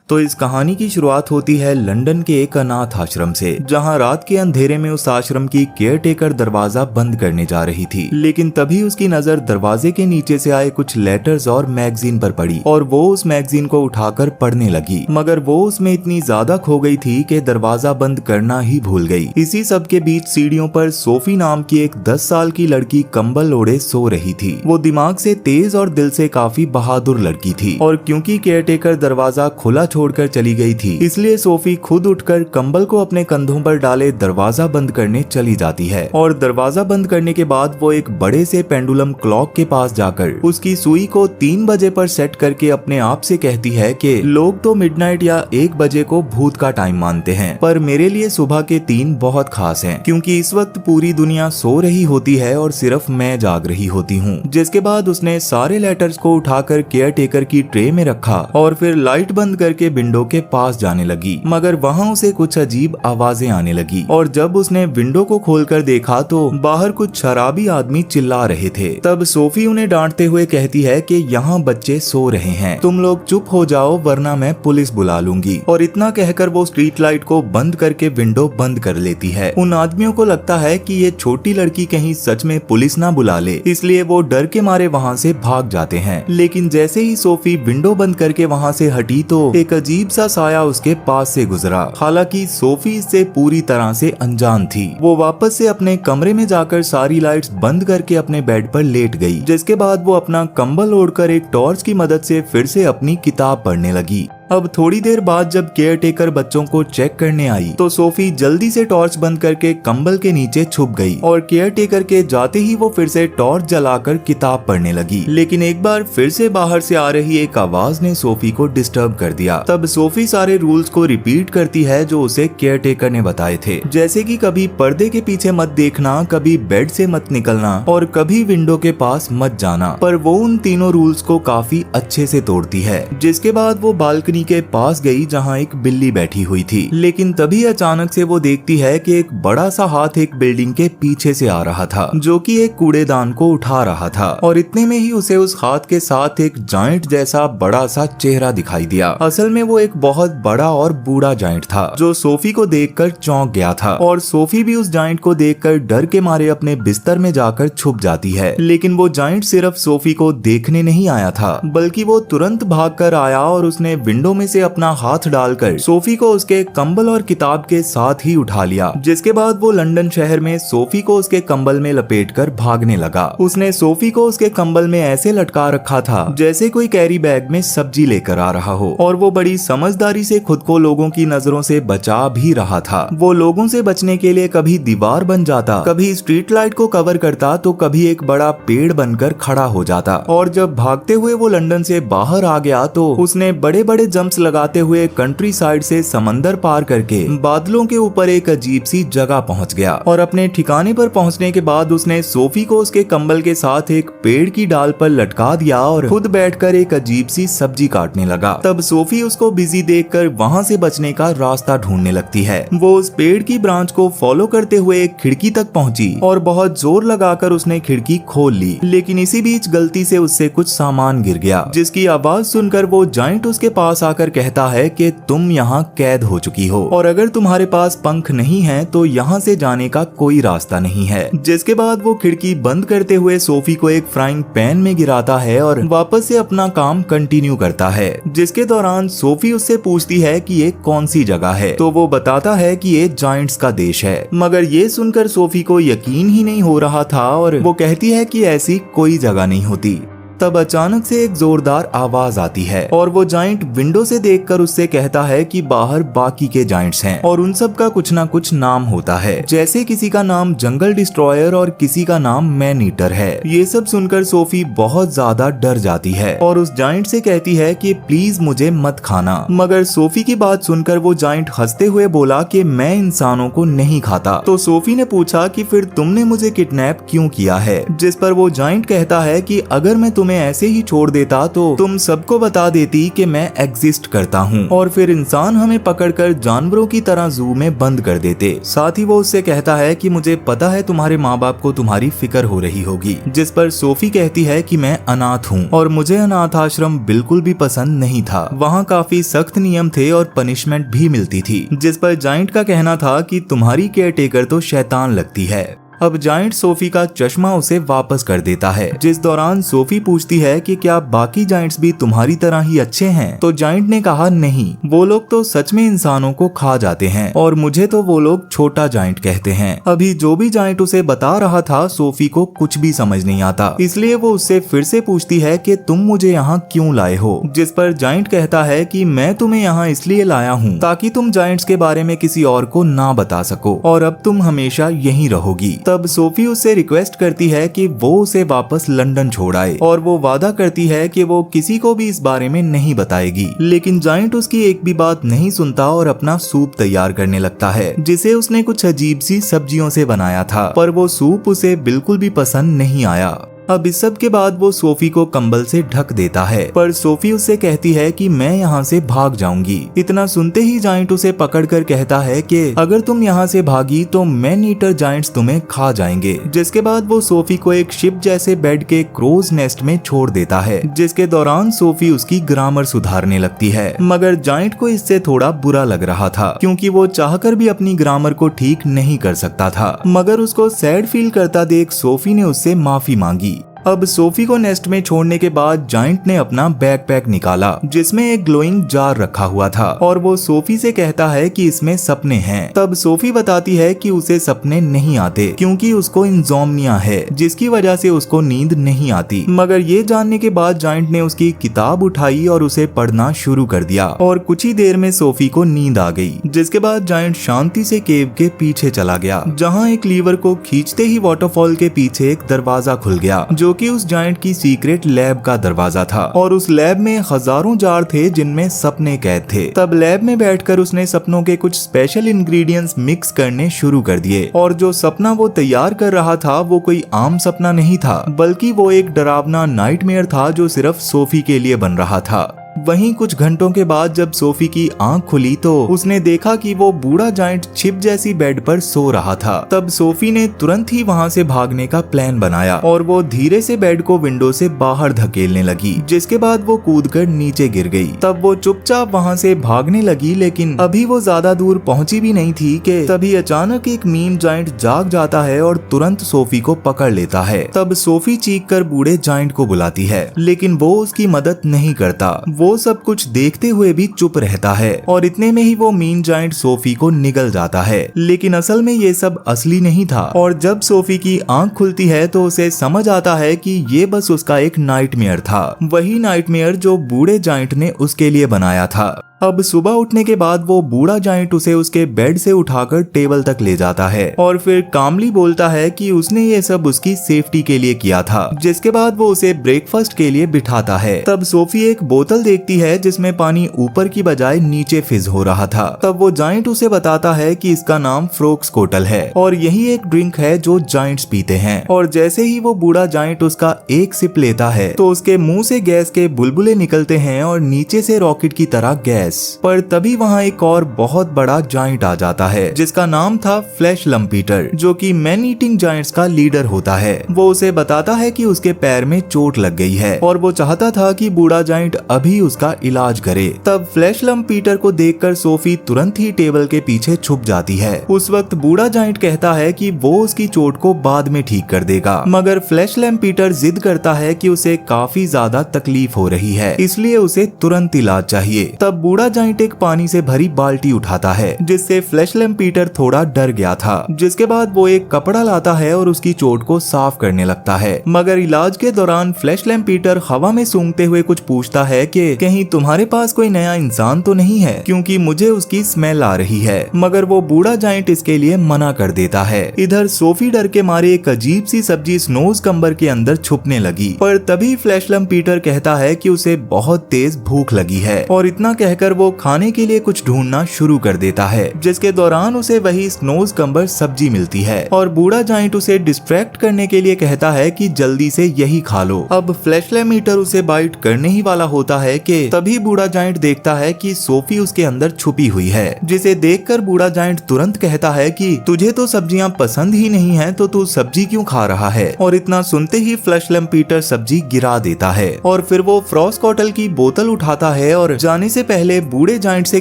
तो इस कहानी की शुरुआत होती है लंदन के एक अनाथ आश्रम से, जहां रात के अंधेरे में उस आश्रम की केयर टेकर दरवाजा बंद करने जा रही थी। लेकिन तभी उसकी नजर दरवाजे के नीचे से आए कुछ लेटर्स और मैगजीन पर पड़ी और वो उस मैगजीन को उठाकर पढ़ने लगी, मगर वो उसमें इतनी ज्यादा खो गई थी कि दरवाजा बंद करना ही भूल गई। इसी सब के बीच सीढ़ियों पर सोफी नाम की एक 10 साल की लड़की कंबल ओढ़े सो रही थी। वो दिमाग से तेज और दिल से काफी बहादुर लड़की थी, और क्योंकि केयर टेकर दरवाजा खुला छोड़कर चली गई थी, इसलिए सोफी खुद उठकर कंबल को अपने कंधों पर डाले दरवाजा बंद करने चली जाती है। और दरवाजा बंद करने के बाद वो एक बड़े से पेंडुलम क्लॉक के पास जाकर उसकी सुई को 3 बजे पर सेट करके अपने आप से कहती है कि लोग तो मिडनाइट या 1 बजे को भूत का टाइम मानते हैं, पर मेरे लिए सुबह के 3 बहुत खास हैं, क्योंकि इस वक्त पूरी दुनिया सो रही होती है और सिर्फ मैं जाग रही होती हूँ। जिसके बाद उसने सारे लेटर्स को उठाकर केयर टेकर की ट्रे में रखा और फिर लाइट बंद करके विंडो के पास जाने लगी, मगर वहाँ उसे कुछ अजीब आवाजें आने लगी। और जब उसने विंडो को खोलकर देखा तो बाहर कुछ शराबी आदमी चिल्ला रहे थे। तब सोफी उन्हें डांटते हुए कहती है कि यहाँ बच्चे सो रहे हैं, तुम लोग चुप हो जाओ वरना मैं पुलिस बुला लूंगी। और इतना कहकर वो स्ट्रीट लाइट को बंद करके विंडो बंद कर लेती है। उन आदमियों को लगता है कि ये छोटी लड़की कहीं सच में पुलिस ना बुला ले, इसलिए वो डर के मारे वहाँ से भाग जाते हैं। लेकिन जैसे ही सोफी विंडो बंद करके वहाँ से हटी तो एक अजीब सा साया उसके पास से गुजरा। हालांकि सोफी इससे पूरी तरह से अनजान थी। वो वापस से अपने कमरे में जाकर सारी लाइट्स बंद करके अपने बेड पर लेट गई, जिसके बाद वो अपना कंबल ओढ़कर एक टॉर्च की मदद से फिर से अपनी किताब पढ़ने लगी। अब थोड़ी देर बाद जब केयर टेकर बच्चों को चेक करने आई तो सोफी जल्दी से टॉर्च बंद करके कंबल के नीचे छुप गई, और केयर टेकर के जाते ही वो फिर से टॉर्च जलाकर किताब पढ़ने लगी। लेकिन एक बार फिर से बाहर से आ रही एक आवाज ने सोफी को डिस्टर्ब कर दिया। तब सोफी सारे रूल्स को रिपीट करती है जो उसे केयर टेकर ने बताए थे, जैसे कि कभी पर्दे के पीछे मत देखना, कभी बेड से मत निकलना और कभी विंडो के पास मत जाना। पर वो उन तीनों रूल्स को काफी अच्छे से तोड़ती है। जिसके बाद वो बालकनी के पास गई जहां एक बिल्ली बैठी हुई थी। लेकिन तभी अचानक से वो देखती है कि एक बड़ा सा हाथ एक बिल्डिंग के पीछे से आ रहा था, जो कि एक कूड़ेदान को उठा रहा था। और इतने में ही उसे उस हाथ के साथ एक जायंट जैसा बड़ा सा चेहरा दिखाई दिया। असल में वो एक बहुत बड़ा और बूढ़ा जायंट था, जो सोफी को देखकर चौंक गया था। और सोफी भी उस जायंट को देखकर डर के मारे अपने बिस्तर में जाकर छुप जाती है। लेकिन वो जायंट सिर्फ सोफी को देखने नहीं आया था, बल्कि वो तुरंत भागकर आया और उसने विंडो में से अपना हाथ डालकर सोफी को उसके कंबल और किताब के साथ ही उठा लिया। जिसके बाद वो लंदन शहर में सोफी को उसके कंबल में लपेटकर भागने लगा। उसने सोफी को उसके कंबल में ऐसे लटका रखा था जैसे कोई कैरी बैग में सब्जी लेकर आ रहा हो, और वो बड़ी समझदारी से खुद को लोगों की नजरों से बचा भी रहा था। वो लोगों से बचने के लिए कभी दीवार बन जाता, कभी स्ट्रीट लाइट को कवर करता, तो कभी एक बड़ा पेड़ बनकर खड़ा हो जाता। और जब भागते हुए वो लंदन से बाहर आ गया तो उसने बड़े बड़े जंप्स लगाते हुए कंट्री साइड से समंदर पार करके बादलों के ऊपर एक अजीब सी जगह पहुंच गया। और अपने ठिकाने पर पहुंचने के बाद उसने सोफी को उसके कंबल के साथ एक पेड़ की डाल पर लटका दिया और खुद बैठकर एक अजीब सी सब्जी काटने लगा। तब सोफी उसको बिजी देखकर वहां से बचने का रास्ता ढूंढने लगती है। वो उस पेड़ की ब्रांच को फॉलो करते हुए एक खिड़की तक पहुंची और बहुत जोर लगाकर उसने खिड़की खोल ली। लेकिन इसी बीच गलती से उससे कुछ सामान गिर गया, जिसकी आवाज सुनकर वो जायंट उसके पास आकर कहता है कि तुम यहाँ कैद हो चुकी हो, और अगर तुम्हारे पास पंख नहीं है तो यहाँ से जाने का कोई रास्ता नहीं है। जिसके बाद वो खिड़की बंद करते हुए सोफी को एक फ्राइंग पैन में गिराता है और वापस से अपना काम कंटिन्यू करता है। जिसके दौरान सोफी उससे पूछती है कि ये कौन सी जगह है, तो वो बताता है कि ये जायंट्स का देश है। मगर ये सुनकर सोफी को यकीन ही नहीं हो रहा था और वो कहती है कि ऐसी कोई जगह नहीं होती। तब अचानक से एक जोरदार आवाज आती है और वो जायंट विंडो से देखकर उससे कहता है कि बाहर बाकी के जायंट्स हैं और उन सब का कुछ ना कुछ नाम होता है, जैसे किसी का नाम जंगल डिस्ट्रॉयर और किसी का नाम मैन ईटर है। ये सब सुनकर सोफी बहुत ज्यादा डर जाती है और उस जायंट से कहती है कि प्लीज मुझे मत खाना। मगर सोफी की बात सुनकर वो जायंट हंसते हुए बोला कि मैं इंसानों को नहीं खाता। तो सोफी ने पूछा कि फिर तुमने मुझे किडनैप क्यों किया है, जिस पर वो जायंट कहता है कि अगर मैं तुम्हें ऐसे ही छोड़ देता तो तुम सबको बता देती कि मैं एग्जिस्ट करता हूँ, और फिर इंसान हमें पकड़कर जानवरों की तरह जू में बंद कर देते। साथ ही वो उससे कहता है कि मुझे पता है तुम्हारे माँ बाप को तुम्हारी फिक्र हो रही होगी, जिस पर सोफी कहती है कि मैं अनाथ हूँ और मुझे अनाथ आश्रम बिल्कुल भी पसंद नहीं था। वहाँ काफी सख्त नियम थे और पनिशमेंट भी मिलती थी, जिस पर जाइंट का कहना था कि तुम्हारी केयरटेकर तो शैतान लगती है। अब जाइंट सोफी का चश्मा उसे वापस कर देता है, जिस दौरान सोफी पूछती है कि क्या बाकी जाइंट्स भी तुम्हारी तरह ही अच्छे हैं, तो जाइंट ने कहा नहीं, वो लोग तो सच में इंसानों को खा जाते हैं और मुझे तो वो लोग छोटा जाइंट कहते हैं। अभी जो भी जाइंट उसे बता रहा था सोफी को कुछ भी समझ नहीं आता, इसलिए वो उससे फिर से पूछती है कि तुम मुझे यहाँ क्यों लाए हो, जिस पर जाइंट कहता है कि मैं तुम्हें यहाँ इसलिए लाया हूँ ताकि तुम जाइंट्स के बारे में किसी और को ना बता सको और अब तुम हमेशा यहीं रहोगी। तब सोफी उससे रिक्वेस्ट करती है कि वो उसे वापस लंदन छोड़ आए और वो वादा करती है कि वो किसी को भी इस बारे में नहीं बताएगी, लेकिन जाइंट उसकी एक भी बात नहीं सुनता और अपना सूप तैयार करने लगता है, जिसे उसने कुछ अजीब सी सब्जियों से बनाया था, पर वो सूप उसे बिल्कुल भी पसंद नहीं आया। अब इस सब के बाद वो सोफी को कंबल से ढक देता है, पर सोफी उससे कहती है कि मैं यहाँ से भाग जाऊंगी। इतना सुनते ही जाइंट उसे पकड़कर कहता है कि अगर तुम यहाँ से भागी तो मैन ईटर जाइंट्स तुम्हें खा जाएंगे। जिसके बाद वो सोफी को एक शिप जैसे बेड के क्रोज नेस्ट में छोड़ देता है, जिसके दौरान सोफी उसकी ग्रामर सुधारने लगती है, मगर जाइंट को इससे थोड़ा बुरा लग रहा था क्योंकि वो चाहकर भी अपनी ग्रामर को ठीक नहीं कर सकता था। मगर उसको सैड फील करता देख सोफी ने उससे माफी मांगी। अब सोफी को नेस्ट में छोड़ने के बाद जाइंट ने अपना बैकपैक निकाला, जिसमें एक ग्लोइंग जार रखा हुआ था और वो सोफी से कहता है कि इसमें सपने हैं। तब सोफी बताती है कि उसे सपने नहीं आते क्योंकि उसको इंसोम्निया है, जिसकी वजह से उसको नींद नहीं आती। मगर ये जानने के बाद जाइंट ने उसकी किताब उठाई और उसे पढ़ना शुरू कर दिया और कुछ ही देर में सोफी को नींद आ गई। जिसके बाद जाइंट शांति से केव के पीछे चला गया, जहाँ एक लीवर को खींचते ही वाटरफॉल के पीछे एक दरवाजा खुल गया, जो कि उस जाइंट की सीक्रेट लैब का दरवाजा था और उस लैब में हजारों जार थे जिनमें सपने कैद थे। तब लैब में बैठकर उसने सपनों के कुछ स्पेशल इंग्रेडिएंट्स मिक्स करने शुरू कर दिए और जो सपना वो तैयार कर रहा था वो कोई आम सपना नहीं था, बल्कि वो एक डरावना नाइटमेयर था जो सिर्फ सोफी के लिए बन रहा था। वहीं कुछ घंटों के बाद जब सोफी की आंख खुली तो उसने देखा कि वो बूढ़ा जाइंट छिप जैसी बेड पर सो रहा था। तब सोफी ने तुरंत ही वहां से भागने का प्लान बनाया और वो धीरे से बेड को विंडो से बाहर धकेलने लगी, जिसके बाद वो कूदकर नीचे गिर गई। तब वो चुपचाप वहां से भागने लगी, लेकिन अभी वो ज्यादा दूर पहुंची भी नहीं थी कि तभी अचानक एक मीन जाइंट जाग जाता है और तुरंत सोफी को पकड़ लेता है। तब सोफी चीख कर बूढ़े जाइंट को बुलाती है, लेकिन वो उसकी मदद नहीं करता। वो सब कुछ देखते हुए भी चुप रहता है और इतने में ही वो मीन जाइंट सोफी को निगल जाता है, लेकिन असल में ये सब असली नहीं था। और जब सोफी की आंख खुलती है तो उसे समझ आता है कि ये बस उसका एक नाइटमेयर था, वही नाइटमेयर जो बूढ़े जाइंट ने उसके लिए बनाया था। अब सुबह उठने के बाद वो बूढ़ा जाइंट उसे उसके बेड से उठाकर टेबल तक ले जाता है और फिर कामली बोलता है कि उसने ये सब उसकी सेफ्टी के लिए किया था। जिसके बाद वो उसे ब्रेकफास्ट के लिए बिठाता है। तब सोफी एक बोतल देखती है जिसमें पानी ऊपर की बजाय नीचे फिज हो रहा था। तब वो जाइंट उसे बताता है कि इसका नाम फ्रोक्सकोटल है और यही एक ड्रिंक है जो जाइंट्स पीते हैं। और जैसे ही वो बूढ़ा जाइंट उसका एक सिप लेता है तो उसके मुंह से गैस के बुलबुले निकलते हैं और नीचे से रॉकेट की तरह गैस। पर तभी वहाँ एक और बहुत बड़ा जाइंट आ जाता है जिसका नाम था फ्लैश लम्पीटर, जो कि मैन ईटिंग जाइंट्स का लीडर होता है। वो उसे बताता है कि उसके पैर में चोट लग गई है और वो चाहता था कि बूढ़ा जाइंट अभी उसका इलाज करे। तब फ्लैश लम्पीटर को देखकर सोफी तुरंत ही टेबल के पीछे छुप जाती है। उस वक्त बूढ़ा जाइंट कहता है कि वो उसकी चोट को बाद में ठीक कर देगा, मगर फ्लैश लम्पीटर जिद करता है कि उसे काफी ज्यादा तकलीफ हो रही है, इसलिए उसे तुरंत इलाज चाहिए। तब बूढ़ा जाइंट एक पानी से भरी बाल्टी उठाता है, जिससे फ्लैश लम्पीटर थोड़ा डर गया था। जिसके बाद वो एक कपड़ा लाता है और उसकी चोट को साफ करने लगता है। मगर इलाज के दौरान फ्लैश लम्पीटर हवा में सूंघते हुए कुछ पूछता है कि कहीं तुम्हारे पास कोई नया इंसान तो नहीं है, क्योंकि मुझे उसकी स्मेल आ रही है। मगर वो बूढ़ा जाइंट इसके लिए मना कर देता है। इधर सोफी डर के मारे एक अजीब सी सब्जी स्नोज कंबर के अंदर छुपने लगी, पर तभी फ्लैश लम्पीटर कहता है कि उसे बहुत तेज भूख लगी है और इतना कहकर देखकर वो खाने के लिए कुछ ढूंढना शुरू कर देता है, जिसके दौरान उसे वही स्नोज कम्बर सब्जी मिलती है और बूढ़ा जाइंट उसे डिस्ट्रैक्ट करने के लिए कहता है कि जल्दी से यही खा लो। अब फ्लैशलाइट मीटर उसे बाइट करने ही वाला होता है कि तभी बूढ़ा जाइंट देखता है कि सोफी उसके अंदर छुपी हुई है, जिसे देखकर बूढ़ा जाइंट तुरंत कहता है कि तुझे तो सब्जियां पसंद ही नहीं है तो तू सब्जी क्यों खा रहा है। और इतना सुनते ही फ्लैशलाइट पीटर सब्जी गिरा देता है और फिर वो फ्रॉस्टकॉटल की बोतल उठाता है और जाने से पहले बूढ़े जाइंट से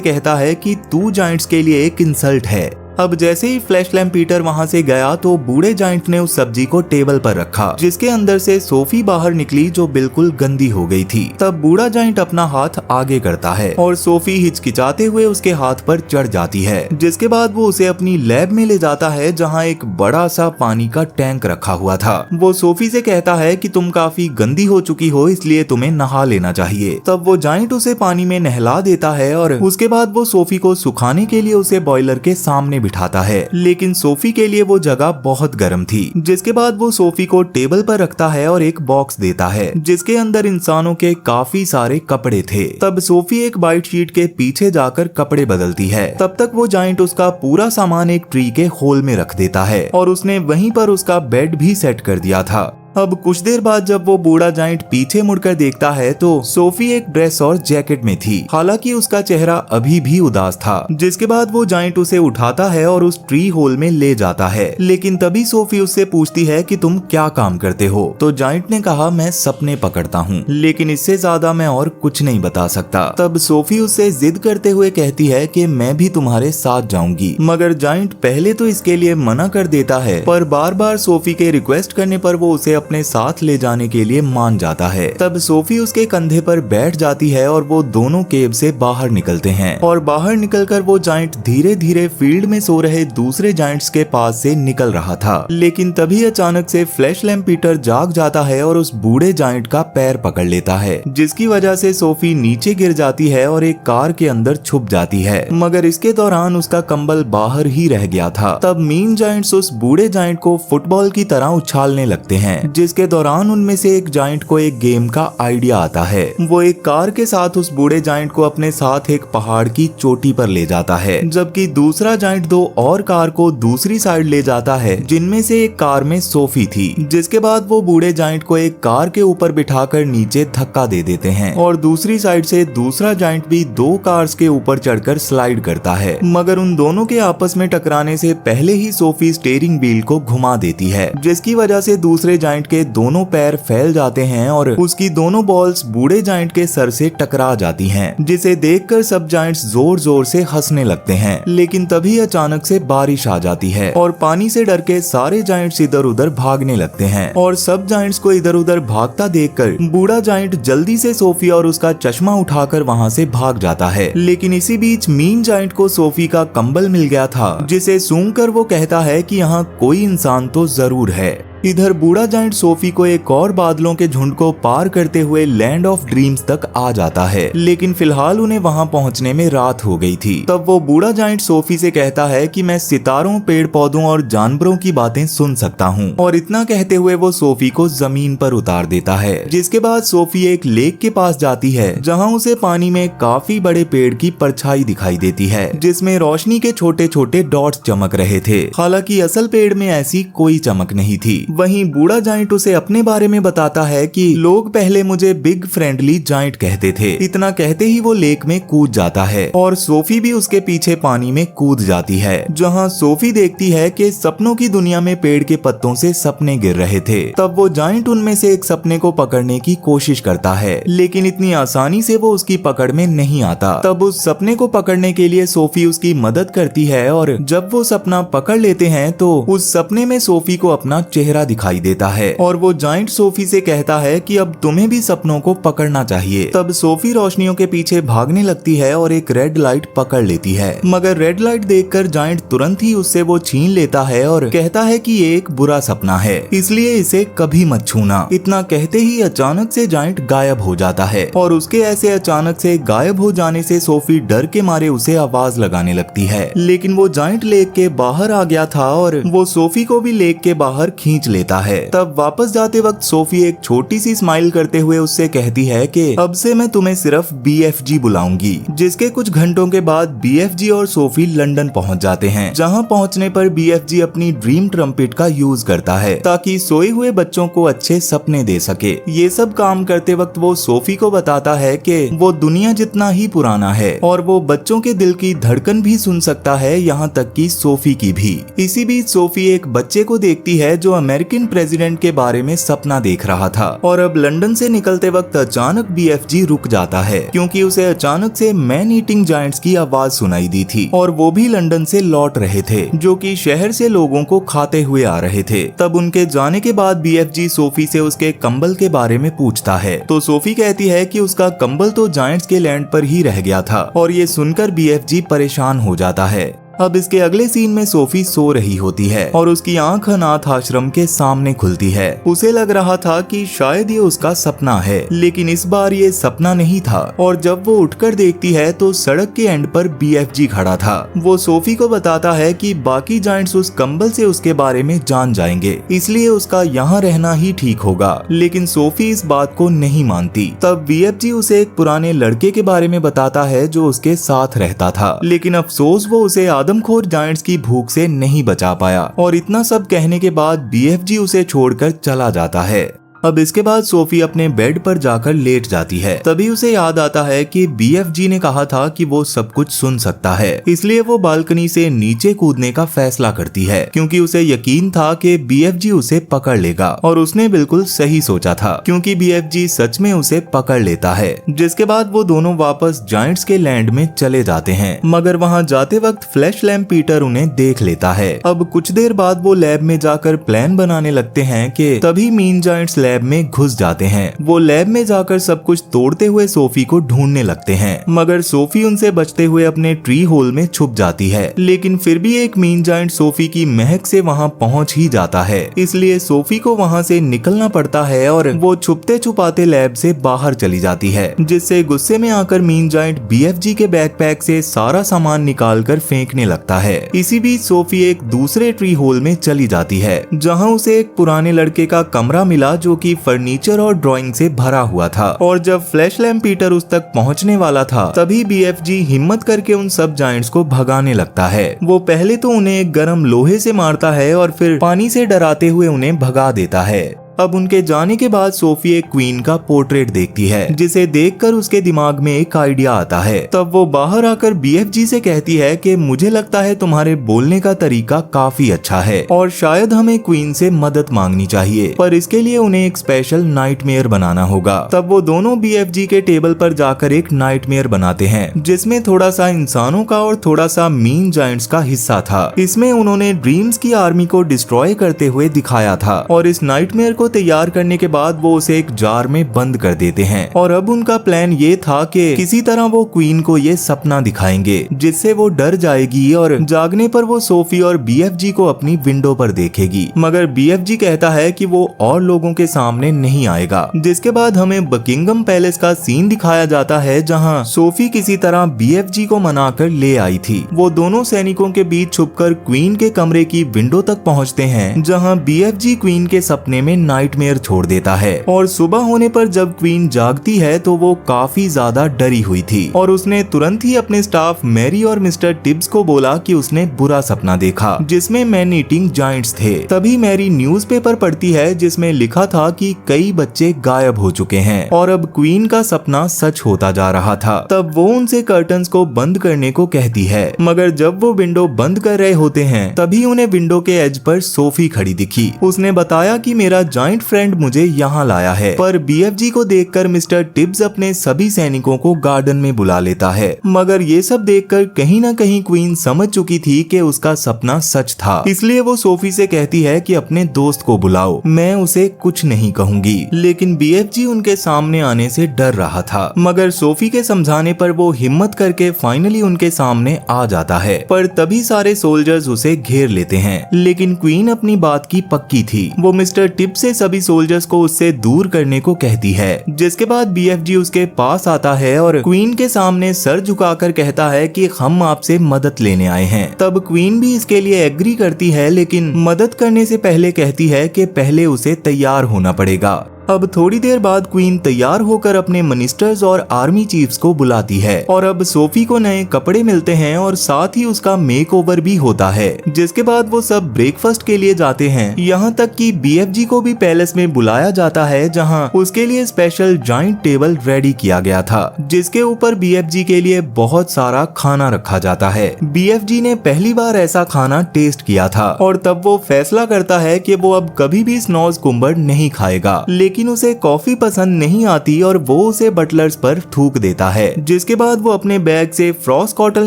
कहता है कि तू जाइंट्स के लिए एक इंसल्ट है। अब जैसे ही फ्लैशलाइट पीटर वहां से गया तो बूढ़े जाइंट ने उस सब्जी को टेबल पर रखा, जिसके अंदर से सोफी बाहर निकली जो बिल्कुल गंदी हो गई थी। तब बूढ़ा जाइंट अपना हाथ आगे करता है और सोफी हिचकिचाते हुए उसके हाथ पर चढ़ जाती है, जिसके बाद वो उसे अपनी लैब में ले जाता है जहाँ एक बड़ा सा पानी का टैंक रखा हुआ था। वो सोफी से कहता है कि तुम काफी गंदी हो चुकी हो, इसलिए तुम्हें नहा लेना चाहिए। तब वो जाइंट उसे पानी में नहला देता है और उसके बाद वो सोफी को सुखाने के लिए उसे बॉयलर के सामने बिठाता है, लेकिन सोफी के लिए वो जगह बहुत गर्म थी। जिसके बाद वो सोफी को टेबल पर रखता है और एक बॉक्स देता है जिसके अंदर इंसानों के काफी सारे कपड़े थे। तब सोफी एक वाइट शीट के पीछे जाकर कपड़े बदलती है। तब तक वो जाइंट उसका पूरा सामान एक ट्री के होल में रख देता है और उसने वहीं पर उसका बेड भी सेट कर दिया था। अब कुछ देर बाद जब वो बूढ़ा जाइंट पीछे मुड़कर देखता है तो सोफी एक ड्रेस और जैकेट में थी, हालांकि उसका चेहरा अभी भी उदास था। जिसके बाद वो जाइंट उसे उठाता है और उस ट्री होल में ले जाता है, लेकिन तभी सोफी उससे पूछती है कि तुम क्या काम करते हो। तो जाइंट ने कहा मैं सपने पकड़ता हूँ, लेकिन इससे ज्यादा मैं और कुछ नहीं बता सकता। तब सोफी उससे जिद करते हुए कहती है कि मैं भी तुम्हारे साथ जाऊंगी, मगर जाइंट पहले तो इसके लिए मना कर देता है, पर बार बार सोफी के रिक्वेस्ट करने पर वो उसे अपने साथ ले जाने के लिए मान जाता है। तब सोफी उसके कंधे पर बैठ जाती है और वो दोनों केव से बाहर निकलते हैं और बाहर निकलकर वो जाइंट धीरे धीरे फील्ड में सो रहे दूसरे जाइंट्स के पास से निकल रहा था। लेकिन तभी अचानक से फ्लैशलाइट पीटर जाग जाता है और उस बूढ़े जाइंट का पैर पकड़ लेता है, जिसकी वजह से सोफी नीचे गिर जाती है और एक कार के अंदर छुप जाती है, मगर इसके दौरान उसका कंबल बाहर ही रह गया था। तब मीन जाइंट्स उस बूढ़े जाइंट को फुटबॉल की तरह उछालने लगते हैं, जिसके दौरान उनमें से एक जाइंट को एक गेम का आइडिया आता है। वो एक कार के साथ उस बूढ़े जाइंट को अपने साथ एक पहाड़ की चोटी पर ले जाता है, जबकि दूसरा जाइंट दो और कार को दूसरी साइड ले जाता है, जिनमें से एक कार में सोफी थी। जिसके बाद वो बूढ़े जाइंट को एक कार के ऊपर बिठाकर नीचे धक्का दे देते हैं और दूसरी साइड से दूसरा जाइंट भी दो कार्स के ऊपर चढ़कर स्लाइड करता है, मगर उन दोनों के आपस में टकराने से पहले ही सोफी स्टीयरिंग व्हील को घुमा देती है, जिसकी वजह से दूसरे जाइंट के दोनों पैर फैल जाते हैं और उसकी दोनों बॉल्स बूढ़े जाइंट के सर से टकरा जाती हैं, जिसे देखकर सब जाइंट्स जोर जोर से हंसने लगते हैं। लेकिन तभी अचानक से बारिश आ जाती है और पानी से डर के सारे जाइंट्स इधर उधर भागने लगते हैं और सब जाइंट्स को इधर उधर भागता देखकर बूढ़ा जाइंट जल्दी से सोफी और उसका चश्मा उठाकर वहाँ से भाग जाता है। लेकिन इसी बीच मीन जाइंट को सोफी का कंबल मिल गया था, जिसे सूंघकर वो कहता है कि यहाँ कोई इंसान तो जरूर है। इधर बूढ़ा जाइंट सोफी को एक और बादलों के झुंड को पार करते हुए लैंड ऑफ ड्रीम्स तक आ जाता है, लेकिन फिलहाल उन्हें वहां पहुंचने में रात हो गई थी। तब वो बूढ़ा जाइंट सोफी से कहता है कि मैं सितारों, पेड़ पौधों और जानवरों की बातें सुन सकता हूं, और इतना कहते हुए वो सोफी को जमीन पर उतार देता है। जिसके बाद सोफी एक लेक के पास जाती है, जहाँ उसे पानी में काफी बड़े पेड़ की परछाई दिखाई देती है, जिसमें रोशनी के छोटे छोटे डॉट्स चमक रहे थे। हालांकि असल पेड़ में ऐसी कोई चमक नहीं थी। वहीं बूढ़ा जाइंट उसे अपने बारे में बताता है कि लोग पहले मुझे बिग फ्रेंडली जाइंट कहते थे। इतना कहते ही वो लेक में कूद जाता है और सोफी भी उसके पीछे पानी में कूद जाती है, जहां सोफी देखती है कि सपनों की दुनिया में पेड़ के पत्तों से सपने गिर रहे थे। तब वो जाइंट उनमें से एक सपने को पकड़ने की कोशिश करता है, लेकिन इतनी आसानी से वो उसकी पकड़ में नहीं आता। तब उस सपने को पकड़ने के लिए सोफी उसकी मदद करती है और जब वो सपना पकड़ लेते हैं तो उस सपने में सोफी को अपना चेहरा दिखाई देता है और वो जाइंट सोफी से कहता है कि अब तुम्हें भी सपनों को पकड़ना चाहिए। तब सोफी रोशनियों के पीछे भागने लगती है और एक रेड लाइट पकड़ लेती है, मगर रेड लाइट देखकर जाइंट तुरंत ही उससे वो छीन लेता है और कहता है कि ये एक बुरा सपना है, इसलिए इसे कभी मत छूना। इतना कहते ही अचानक से जायंट गायब हो जाता है और उसके ऐसे अचानक से गायब हो जाने से सोफी डर के मारे उसे आवाज लगाने लगती है। लेकिन वो जायंट लेक के बाहर आ गया था और वो सोफी को भी लेक के बाहर खींच लेता है। तब वापस जाते वक्त सोफी एक छोटी सी स्माइल करते हुए उससे कहती है कि अब से मैं तुम्हें सिर्फ BFG बुलाऊंगी। जिसके कुछ घंटों के बाद BFG और सोफी लंदन पहुंच जाते हैं, जहां पहुंचने पर BFG अपनी ड्रीम ट्रम्पेट का यूज करता है ताकि सोए हुए बच्चों को अच्छे सपने दे सके। ये सब काम करते वक्त वो सोफी को बताता है कि वो दुनिया जितना ही पुराना है और वो बच्चों के दिल की धड़कन भी सुन सकता है, यहाँ तक कि सोफी की भी। इसी बीच सोफी एक बच्चे को देखती है जो अमेरिकन प्रेसिडेंट के बारे में सपना देख रहा था और अब लंदन से निकलते वक्त अचानक BFG रुक जाता है क्योंकि उसे अचानक से मैन ईटिंग जायंट्स की आवाज सुनाई दी थी और वो भी लंदन से लौट रहे थे, जो कि शहर से लोगों को खाते हुए आ रहे थे। तब उनके जाने के बाद BFG सोफी से उसके कंबल के बारे में पूछता है तो सोफी कहती है कि उसका कंबल तो जायंट्स के लैंड पर ही रह गया था और ये सुनकर BFG परेशान हो जाता है। अब इसके अगले सीन में सोफी सो रही होती है और उसकी आंख अनाथ आश्रम के सामने खुलती है। उसे लग रहा था कि शायद ये उसका सपना है, लेकिन इस बार ये सपना नहीं था और जब वो उठकर देखती है तो सड़क के एंड पर BFG खड़ा था। वो सोफी को बताता है कि बाकी जायंट्स उस कंबल से उसके बारे में जान जाएंगे, इसलिए उसका यहाँ रहना ही ठीक होगा। लेकिन सोफी इस बात को नहीं मानती। तब BFG उसे एक पुराने लड़के के बारे में बताता है जो उसके साथ रहता था, लेकिन अफसोस वो उसे आदमखोर जायंट्स की भूख से नहीं बचा पाया और इतना सब कहने के बाद BFG उसे छोड़कर चला जाता है। अब इसके बाद सोफी अपने बेड पर जाकर लेट जाती है। तभी उसे याद आता है कि BFG ने कहा था कि वो सब कुछ सुन सकता है, इसलिए वो बालकनी से नीचे कूदने का फैसला करती है क्योंकि उसे यकीन था कि BFG उसे पकड़ लेगा और उसने बिल्कुल सही सोचा था क्योंकि BFG सच में उसे पकड़ लेता है। जिसके बाद वो दोनों वापस जायंट्स के लैंड में चले जाते हैं, मगर वहाँ जाते वक्त फ्लैश लैम्प पीटर उन्हें देख लेता है। अब कुछ देर बाद वो लैब में जाकर प्लान बनाने लगते हैं कि तभी मीन जायंट्स लैब में घुस जाते हैं। वो लैब में जाकर सब कुछ तोड़ते हुए सोफी को ढूंढने लगते हैं, मगर सोफी उनसे बचते हुए अपने ट्री होल में छुप जाती है। लेकिन फिर भी एक मीन जायंट सोफी की महक से वहां पहुंच ही जाता है, इसलिए सोफी को वहां से निकलना पड़ता है और वो छुपते छुपाते लैब से बाहर चली जाती है, जिससे गुस्से में आकर मीन जायंट BFG के बैकपैक से सारा सामान निकाल कर फेंकने लगता है। इसी बीच सोफी एक दूसरे ट्री होल में चली जाती है, जहाँ उसे एक पुराने लड़के का कमरा मिला जो कि फर्नीचर और ड्राइंग से भरा हुआ था। और जब फ्लैश लैम्प पीटर उस तक पहुंचने वाला था तभी BFG हिम्मत करके उन सब जायंट्स को भगाने लगता है। वो पहले तो उन्हें एक गर्म लोहे से मारता है और फिर पानी से डराते हुए उन्हें भगा देता है। अब उनके जाने के बाद सोफी एक क्वीन का पोर्ट्रेट देखती है, जिसे देखकर उसके दिमाग में एक आइडिया आता है। तब वो बाहर आकर BFG से कहती है कि मुझे लगता है तुम्हारे बोलने का तरीका काफी अच्छा है और शायद हमें क्वीन से मदद मांगनी चाहिए, पर इसके लिए उन्हें एक स्पेशल नाइटमेयर बनाना होगा। तब वो दोनों BFG के टेबल पर जाकर एक नाइटमेयर बनाते हैं, जिसमें थोड़ा सा इंसानों का और थोड़ा सा मीन जायंट्स का हिस्सा था। इसमें उन्होंने ड्रीम्स की आर्मी को डिस्ट्रॉय करते हुए दिखाया था और इस नाइटमेयर को तैयार करने के बाद वो उसे एक जार में बंद कर देते हैं। और अब उनका प्लान ये था कि किसी तरह वो क्वीन को ये सपना दिखाएंगे जिससे वो डर जाएगी और जागने पर वो सोफी और BFG को अपनी विंडो पर देखेगी, मगर BFG कहता है कि वो और लोगों के सामने नहीं आएगा। जिसके बाद हमें बकिंगम पैलेस का सीन दिखाया जाता है, जहाँ सोफी किसी तरह BFG को मनाकर ले आई थी। वो दोनों सैनिकों के बीच छुपकर क्वीन के कमरे की विंडो तक पहुँचते हैं, जहाँ BFG क्वीन के सपने में नाइटमेयर छोड़ देता है और सुबह होने पर जब क्वीन जागती है तो वो काफी ज्यादा डरी हुई थी और उसने तुरंत ही अपने स्टाफ मैरी और मिस्टर टिब्स को बोला कि उसने बुरा सपना देखा जिसमें मैन ईटिंग जायंट्स थे। तभी मैरी न्यूज़पेपर पढ़ती है जिसमें लिखा था कि कई बच्चे गायब हो चुके हैं और अब क्वीन का सपना सच होता जा रहा था। तब वो उनसे कर्टन्स को बंद करने को कहती है, मगर जब वो विंडो बंद कर रहे होते हैं तभी उन्हें विंडो के एज पर सोफी खड़ी दिखी। उसने बताया कि मेरा जाइंट फ्रेंड मुझे यहाँ लाया है। पर BFG को देखकर मिस्टर टिब्स अपने सभी सैनिकों को गार्डन में बुला लेता है, मगर ये सब देखकर कहीं ना कहीं क्वीन समझ चुकी थी कि उसका सपना सच था। इसलिए वो सोफी से कहती है कि अपने दोस्त को बुलाओ, मैं उसे कुछ नहीं कहूंगी। लेकिन BFG उनके सामने आने से डर रहा था, मगर सोफी के समझाने पर वो हिम्मत करके फाइनली उनके सामने आ जाता है। पर तभी सारे सोल्जर्स उसे घेर लेते हैं, लेकिन क्वीन अपनी बात की पक्की थी। वो मिस्टर टिब्स से सभी सोल्जर्स को उससे दूर करने को कहती है, जिसके बाद BFG उसके पास आता है और क्वीन के सामने सर झुकाकर कहता है कि हम आपसे मदद लेने आए हैं। तब क्वीन भी इसके लिए एग्री करती है, लेकिन मदद करने से पहले कहती है कि पहले उसे तैयार होना पड़ेगा। अब थोड़ी देर बाद क्वीन तैयार होकर अपने मिनिस्टर्स और आर्मी चीफ्स को बुलाती है और अब सोफी को नए कपड़े मिलते हैं और साथ ही उसका मेकओवर भी होता है, जिसके बाद वो सब ब्रेकफास्ट के लिए जाते हैं। यहाँ तक कि BFG को भी पैलेस में बुलाया जाता है, जहाँ उसके लिए स्पेशल जॉइंट टेबल रेडी किया गया था, जिसके ऊपर BFG के लिए बहुत सारा खाना रखा जाता है। BFG ने पहली बार ऐसा खाना टेस्ट किया था और तब वो फैसला करता है कि वो अब कभी भी स्नॉज कुम्बर नहीं खाएगा। लेकिन उसे कॉफी पसंद नहीं आती और वो उसे बटलर्स पर थूक देता है, जिसके बाद वो अपने बैग से फ्रॉस्ट कॉटल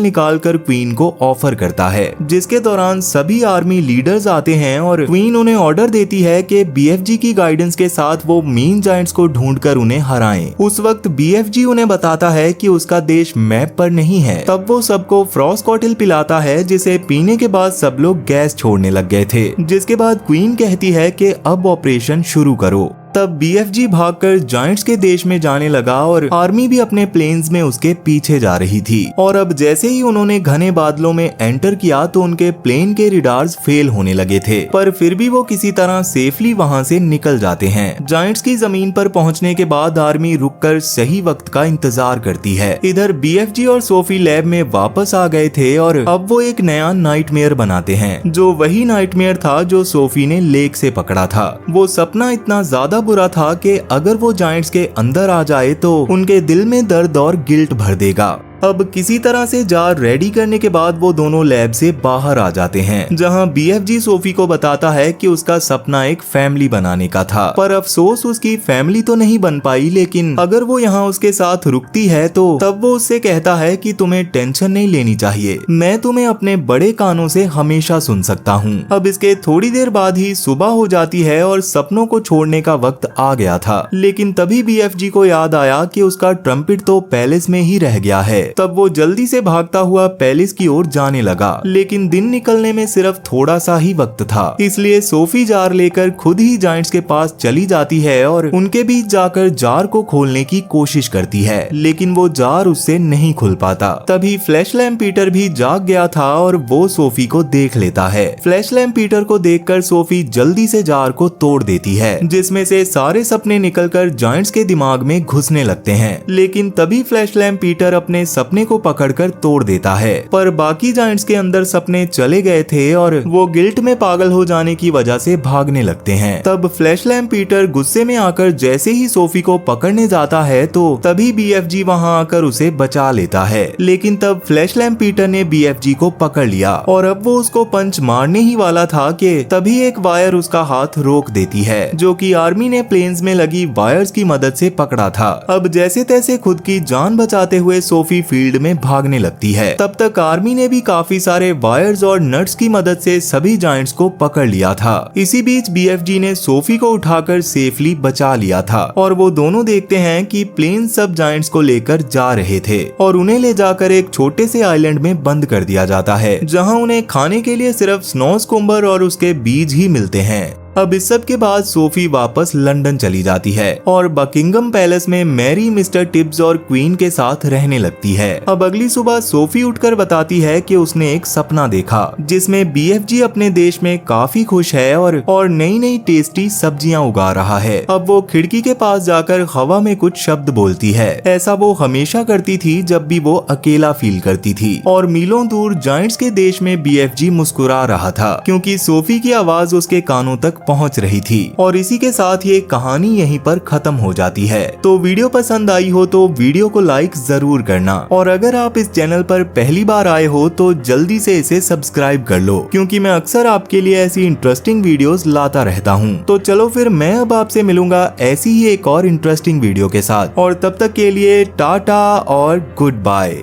निकालकर क्वीन को ऑफर करता है, जिसके दौरान सभी आर्मी लीडर्स आते हैं और क्वीन उन्हें ऑर्डर देती है कि BFG की गाइडेंस के साथ वो मीन जायंट्स को ढूंढकर उन्हें हराएं। उस वक्त BFG उन्हें बताता है कि उसका देश मैप पर नहीं है। तब वो सबको फ्रॉस्ट कॉटल पिलाता है, जिसे पीने के बाद सब लोग गैस छोड़ने लग गए थे, जिसके बाद क्वीन कहती है कि अब ऑपरेशन शुरू करो। तब BFG भागकर जायंट्स के देश में जाने लगा और आर्मी भी अपने प्लेन्स में उसके पीछे जा रही थी। और अब जैसे ही उन्होंने घने बादलों में एंटर किया तो उनके प्लेन के रिडार्स फेल होने लगे थे, पर फिर भी वो किसी तरह सेफली वहां से निकल जाते हैं। जायंट्स की जमीन पर पहुंचने के बाद आर्मी रुककर सही वक्त का इंतजार करती है। इधर BFG और सोफी लैब में वापस आ गए थे और अब वो एक नया नाइटमेयर बनाते हैं, जो वही नाइटमेयर था जो सोफी ने लेक से पकड़ा था। वो सपना इतना ज्यादा बुरा था कि अगर वो जायंट्स के अंदर आ जाए तो उनके दिल में दर्द और गिल्ट भर देगा। अब किसी तरह से जार रेडी करने के बाद वो दोनों लैब से बाहर आ जाते हैं, जहां BFG सोफी को बताता है कि उसका सपना एक फैमिली बनाने का था, पर अफसोस उसकी फैमिली तो नहीं बन पाई। लेकिन अगर वो यहाँ उसके साथ रुकती है तो तब वो उससे कहता है कि तुम्हें टेंशन नहीं लेनी चाहिए, मैं तुम्हें अपने बड़े कानों से हमेशा सुन सकता हूँ। अब इसके थोड़ी देर बाद ही सुबह हो जाती है और सपनों को छोड़ने का वक्त आ गया था, लेकिन तभी BFG को याद आया कि उसका ट्रम्पेट तो पैलेस में ही रह गया है। तब वो जल्दी से भागता हुआ पैलेस की ओर जाने लगा, लेकिन दिन निकलने में सिर्फ थोड़ा सा ही वक्त था, इसलिए सोफी जार लेकर खुद ही जायंट्स के पास चली जाती है और उनके बीच जाकर जार को खोलने की कोशिश करती है, लेकिन वो जार उससे नहीं खुल पाता। तभी फ्लैश लैम्प पीटर भी जाग गया था और वो सोफी को देख लेता है। फ्लैश लैम्प पीटर को देखकर सोफी जल्दी से जार को तोड़ देती है, जिसमें से सारे सपने निकलकर जायंट्स के दिमाग में घुसने लगते हैं। लेकिन तभी फ्लैश लैम्प पीटर अपने सपने को पकड़कर तोड़ देता है, पर बाकी जायंट्स के अंदर सपने चले गए थे और वो गिल्ट में पागल हो जाने की वजह से भागने लगते हैं। तब फ्लैश लैम्प पीटर गुस्से में आकर जैसे ही सोफी को पकड़ने जाता है तो तभी BFG वहां आकर उसे बचा लेता है, लेकिन तब फ्लैश लैम्प पीटर ने BFG को पकड़ लिया और अब वो उसको पंच मारने ही वाला था कि तभी एक वायर उसका हाथ रोक देती है, जो कि आर्मी ने प्लेन्स में लगी वायर्स की मदद से पकड़ा था। अब जैसे तैसे खुद की जान बचाते हुए सोफी फील्ड में भागने लगती है। तब तक आर्मी ने भी काफी सारे वायर्स और नट्स की मदद से सभी जायंट्स को पकड़ लिया था। इसी बीच BFG ने सोफी को उठाकर सेफली बचा लिया था और वो दोनों देखते हैं कि प्लेन सब जायंट्स को लेकर जा रहे थे और उन्हें ले जाकर एक छोटे से आइलैंड में बंद कर दिया जाता है, जहां उन्हें खाने के लिए सिर्फ स्नोज कुम्बर और उसके बीज ही मिलते हैं। अब इस सब के बाद सोफी वापस लंदन चली जाती है और बकिंगम पैलेस में मैरी मिस्टर टिब्स और क्वीन के साथ रहने लगती है। अब अगली सुबह सोफी उठकर बताती है कि उसने एक सपना देखा जिसमें BFG अपने देश में काफी खुश है और नई नई टेस्टी सब्जियां उगा रहा है। अब वो खिड़की के पास जाकर हवा में कुछ शब्द बोलती है। ऐसा वो हमेशा करती थी जब भी वो अकेला फील करती थी। और मीलों दूर जायंट्स के देश में BFG मुस्कुरा रहा था, क्योंकि सोफी की आवाज उसके कानों तक पहुंच रही थी। और इसी के साथ ये कहानी यहीं पर खत्म हो जाती है। तो वीडियो पसंद आई हो तो वीडियो को लाइक जरूर करना, और अगर आप इस चैनल पर पहली बार आए हो तो जल्दी से इसे सब्सक्राइब कर लो, क्योंकि मैं अक्सर आपके लिए ऐसी इंटरेस्टिंग वीडियोस लाता रहता हूँ। तो चलो फिर मैं अब आपसे मिलूंगा ऐसी ही एक और इंटरेस्टिंग वीडियो के साथ, और तब तक के लिए टाटा और गुड बाय।